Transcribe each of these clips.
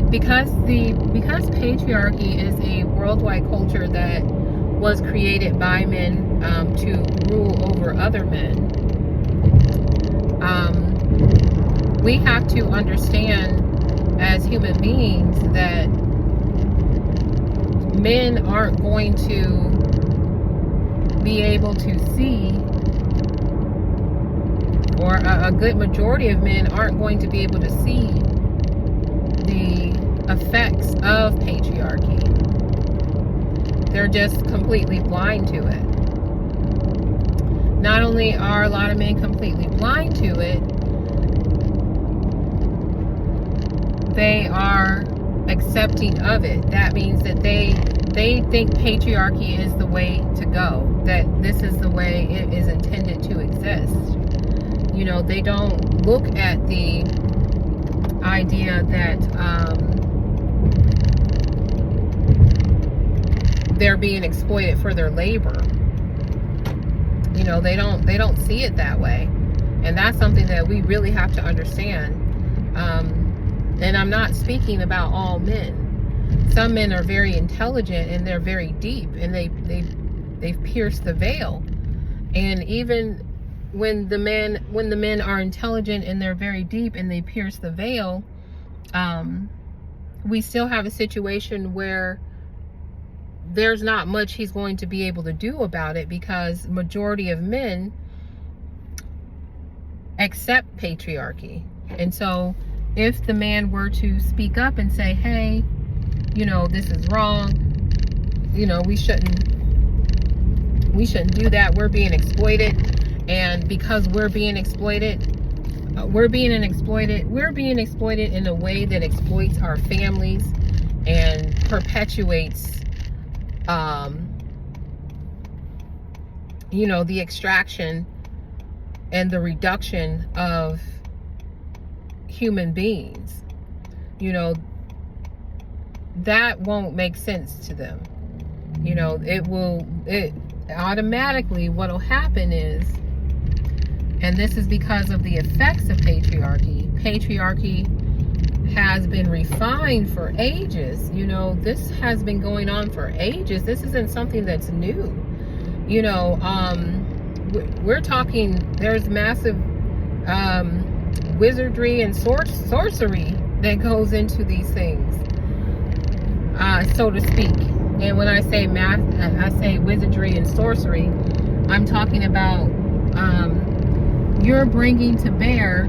because patriarchy is a worldwide culture that was created by men to rule over other men. We have to understand as human beings that men aren't going to be able to see, or a good majority of men aren't going to be able to see the effects of patriarchy. They're just completely blind to it. Not only are a lot of men completely blind to it, they are accepting of it. That means that they think patriarchy is the way to go, that this is the way it is intended to exist. You know, they don't look at the idea that they're being exploited for their labor. You know, they don't see it that way, and that's something that we really have to understand. And I'm not speaking about all men. Some men are very intelligent and they're very deep, and they've pierced the veil. And even when the men are intelligent and they're very deep and they pierce the veil, we still have a situation where there's not much he's going to be able to do about it, because majority of men accept patriarchy. And so if the man were to speak up and say, hey, you know, this is wrong, you know, we shouldn't do that, we're being exploited, and because we're being exploited in a way that exploits our families and perpetuates you know, the extraction and the reduction of human beings. You know, that won't make sense to them. You know, it automatically, what'll happen is, and this is because of the effects of patriarchy. Patriarchy has been refined for ages. You know, this has been going on for ages. This isn't something that's new. You know, we're talking, there's massive wizardry and sorcery that goes into these things, so to speak. And when I say math, I say wizardry and sorcery, I'm talking about you're bringing to bear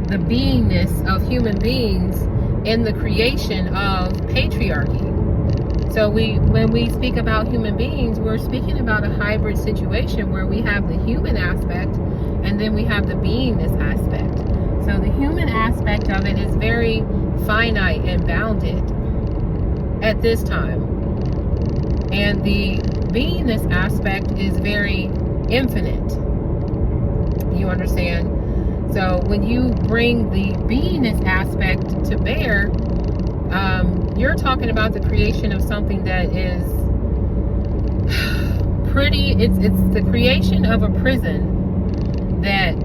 the beingness of human beings in the creation of patriarchy. So when we speak about human beings, we're speaking about a hybrid situation where we have the human aspect and then we have the beingness aspect. So the human aspect of it is very finite and bounded at this time. And the beingness aspect is very infinite. You understand? So when you bring the beingness aspect to bear, you're talking about the creation of something that is pretty, it's the creation of a prison that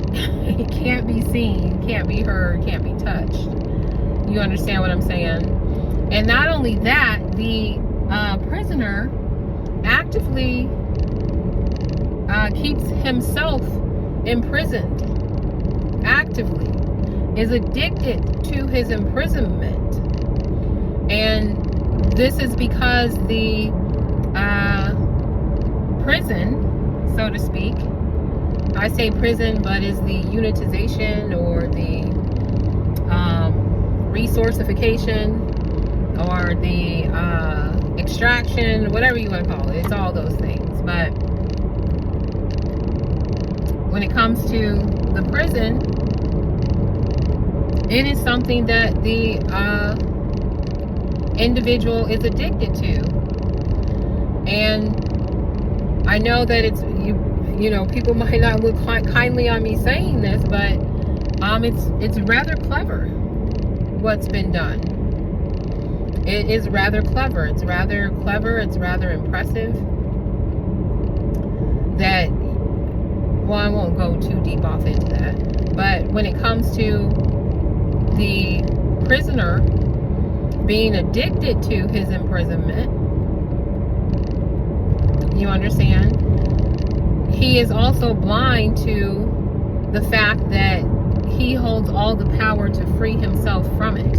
can't be seen, can't be heard, can't be touched. You understand what I'm saying? And not only that, the prisoner actively keeps himself imprisoned, actively is addicted to his imprisonment. And this is because the prison, so to speak, I say prison, but is the unitization or the resourcification or the extraction, whatever you want to call it. It's all those things. But when it comes to the prison, it is something that the individual is addicted to. And I know that it's, you know, people might not look kindly on me saying this, but it's rather clever what's been done. It is rather clever. It's rather impressive that, well, I won't go too deep off into that. But when it comes to the prisoner being addicted to his imprisonment. You understand? He is also blind to the fact that he holds all the power to free himself from it.